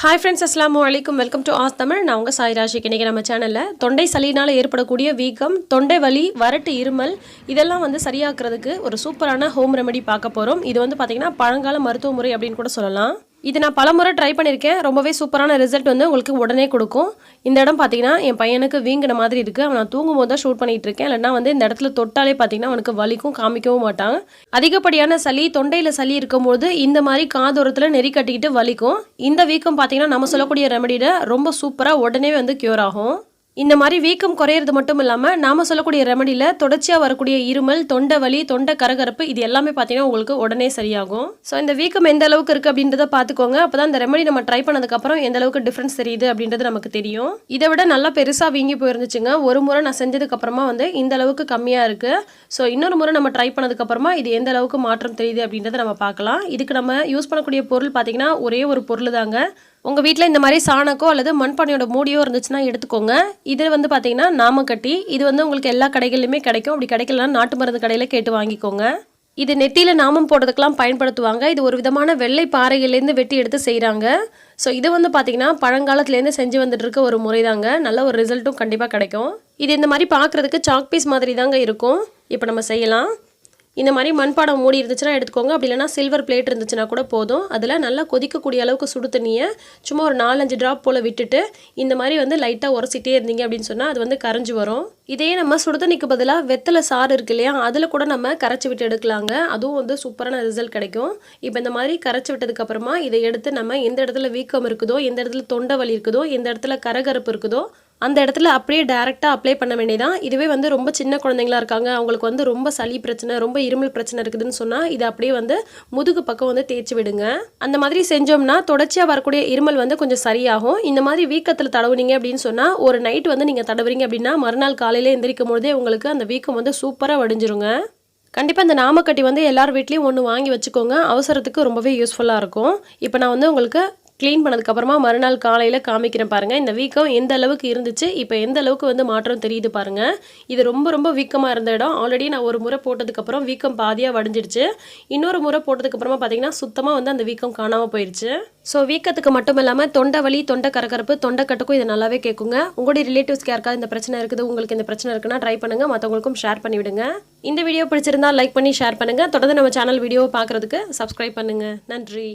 Hi friends, Assalamu alaikum. Welcome to Ask Tamil. நான் உங்க சாய் ராஷிக். இன்னைக்கு நம்ம சேனல்ல தொண்டை சளினால ஏற்படக்கூடிய வீக்கம், தொண்டை வலி, வறட்டு இருமல் இதெல்லாம் வந்து சரியாக்குறதுக்கு ஒரு சூப்பரான ஹோம் ரெமெடி பார்க்க போறோம். இது வந்து பாத்தீங்கன்னா பழங்கால மருத்துவ முறை அப்படினு கூட சொல்லலாம். இது நான் பலமுறை ட்ரை பண்ணியிருக்கேன். ரொம்பவே சூப்பரான ரிசல்ட் வந்து உங்களுக்கு உடனே கொடுக்கும். இந்த இடம் பார்த்தீங்கன்னா என் பையனுக்கு வீங்கின மாதிரி இருக்குது. அவன் நான் தூங்கும்போது தான் ஷூட் பண்ணிகிட்டு இருக்கேன். இல்லைனா வந்து இந்த இடத்துல தொட்டாலே பார்த்தீங்கன்னா அவனுக்கு வலிக்கும், காமிக்கவும் மாட்டான். அதிகப்படியான சளி, தொண்டையில் சளி இருக்கும்போது இந்த மாதிரி காதோரத்தில் நெறி கட்டிக்கிட்டு வலிக்கும். இந்த வீக்கம் பார்த்தீங்கன்னா நம்ம சொல்லக்கூடிய ரெமெடியில் ரொம்ப சூப்பராக உடனே வந்து க்யூர் ஆகும். இந்த மாதிரி வீக்கம் குறையிறது மட்டும் இல்லாமல் நாம சொல்லக்கூடிய ரெமடியில் தொடர்ச்சியாக வரக்கூடிய இருமல், தொண்டை வலி, தொண்டை கரகரப்பு இது எல்லாமே பார்த்தீங்கன்னா உங்களுக்கு உடனே சரியாகும். ஸோ இந்த வீக்கம் எந்த அளவுக்கு இருக்குது அப்படின்றத பார்த்துக்கோங்க. அப்போ தான் இந்த ரெமடி நம்ம ட்ரை பண்ணதுக்கப்புறம் எந்த அளவுக்கு டிஃப்ரென்ஸ் தெரியுது அப்படின்றது நமக்கு தெரியும். இதை விட நல்லா பெருசாக வீங்கி போயிருந்துச்சுங்க. ஒரு முறை நான் செஞ்சதுக்கப்புறமா வந்து இந்த அளவுக்கு கம்மியாக இருக்குது. ஸோ இன்னொரு முறை நம்ம ட்ரை பண்ணதுக்கப்புறமா இது எந்த அளவுக்கு மாற்றம் தெரியுது அப்படின்றத நம்ம பார்க்கலாம். இதுக்கு நம்ம யூஸ் பண்ணக்கூடிய பொருள் பார்த்தீங்கன்னா ஒரே ஒரு பொருள் தாங்க. உங்கள் வீட்டில் இந்த மாதிரி சாணக்கோ அல்லது மண்பானையோட மூடியோ இருந்துச்சுன்னா எடுத்துக்கோங்க. இது வந்து பார்த்தீங்கன்னா நாமக்கட்டி. இது வந்து உங்களுக்கு எல்லா கடைகளிலுமே கிடைக்கும். அப்படி கிடைக்கலன்னா நாட்டு மருந்து கடையில் கேட்டு வாங்கிக்கோங்க. இது நெத்தியில் நாமம் போடுறதுக்கெலாம் பயன்படுத்துவாங்க. இது ஒரு விதமான வெள்ளை பாறைகள்லேருந்து வெட்டி எடுத்து செய்கிறாங்க. ஸோ இது வந்து பார்த்திங்கன்னா பழங்காலத்துலேருந்து செஞ்சு வந்துட்டு இருக்க ஒரு முறை தாங்க. நல்ல ஒரு ரிசல்ட்டும் கண்டிப்பாக கிடைக்கும். இது இந்த மாதிரி பார்க்குறதுக்கு சாக் பீஸ் மாதிரி தாங்க இருக்கும். இப்போ நம்ம செய்யலாம். இந்த மாதிரி மண்பாடம் மூடி இருந்துச்சுன்னா எடுத்துக்கோங்க. அப்படி இல்லைனா சில்வர் பிளேட் இருந்துச்சுன்னா கூட போதும். அதில் நல்லா கொதிக்கக்கூடிய அளவுக்கு சுடு தண்ணியை சும்மா ஒரு 4-5 ட்ராப் போல் விட்டுட்டு இந்த மாதிரி வந்து லைட்டாக உரசிட்டே இருந்தீங்க அப்படின்னு சொன்னால் அது வந்து கரைஞ்சி வரும். இதே நம்ம சுடு தண்ணிக்கு பதிலாக வெத்தலை சாறு இருக்கு இல்லையா, அதில் கூட நம்ம கரைச்சி விட்டு எடுக்கலாங்க. அதுவும் வந்து சூப்பரான ரிசல்ட் கிடைக்கும். இப்போ இந்த மாதிரி கரைச்சி விட்டதுக்கப்புறமா இதை எடுத்து நம்ம எந்த இடத்துல வீக்கம் இருக்குதோ, எந்த இடத்துல தொண்டை வலி இருக்குதோ, எந்த இடத்துல கரகரப்பு இருக்குதோ அந்த இடத்துல அப்படியே டேரெக்டாக அப்ளை பண்ண வேண்டியதான். இதுவே வந்து ரொம்ப சின்ன குழந்தைங்களா இருக்காங்க, அவங்களுக்கு வந்து ரொம்ப சளி பிரச்சனை, ரொம்ப இருமல் பிரச்சனை இருக்குதுன்னு சொன்னால் இதை அப்படியே வந்து முதுகு பக்கம் வந்து தேய்ச்சி விடுங்க. அந்த மாதிரி செஞ்சோம்னா தொடர்ச்சியாக வரக்கூடிய இருமல் வந்து கொஞ்சம் சரியாகும். இந்த மாதிரி வீக்கத்தில் தடவுனீங்க அப்படின்னு சொன்னால் ஒரு நைட் வந்து நீங்கள் தடவுறீங்க அப்படின்னா மறுநாள் காலையில் எந்திரிக்கும் போதே உங்களுக்கு அந்த வீக்கம் வந்து சூப்பராக வடிஞ்சிருங்க. கண்டிப்பாக இந்த நாமக்கட்டி வந்து எல்லார் வீட்லேயும் ஒன்று வாங்கி வச்சுக்கோங்க. அவசரத்துக்கு ரொம்பவே யூஸ்ஃபுல்லாக இருக்கும். இப்போ நான் வந்து உங்களுக்கு க்ளீன் பண்ணதுக்கப்புறமா மறுநாள் காலையில் காமிக்கிறேன் பாருங்கள். இந்த வீக்கம் எந்த அளவுக்கு இருந்துச்சு, இப்போ எந்த அளவுக்கு வந்து மாற்றம் தெரியுது பாருங்கள். இது ரொம்ப வீக்கமாக இருந்த இடம். ஆல்ரெடி நான் ஒரு முறை போட்டதுக்கப்புறம் வீக்கம் பாதியாக வடிஞ்சிடுச்சு. இன்னொரு முறை போட்டதுக்கப்புறமா பார்த்தீங்கன்னா சுத்தமாக வந்து அந்த வீக்கம் காணாமல் போயிடுச்சு. ஸோ வீக்கத்துக்கு மட்டும் இல்லாமல் தொண்டை வலி, தொண்டை கரகரப்பு, தொண்டை கட்டுக்கும் இது நல்லாவே கேட்குங்க. உங்களுடைய ரிலேட்டிவ்ஸ்க்கு யாருக்காவது இந்த பிரச்சனை இருக்குது, உங்களுக்கு இந்த பிரச்சனை இருக்குன்னா ட்ரை பண்ணுங்கள். மற்றவங்களுக்கும் ஷேர் பண்ணிவிடுங்க. இந்த வீடியோ பிடிச்சிருந்தா லைக் பண்ணி ஷேர் பண்ணுங்கள். தொடர்ந்து நம்ம சேனல் வீடியோவை பார்க்குறதுக்கு சப்ஸ்கிரைப் பண்ணுங்கள். நன்றி.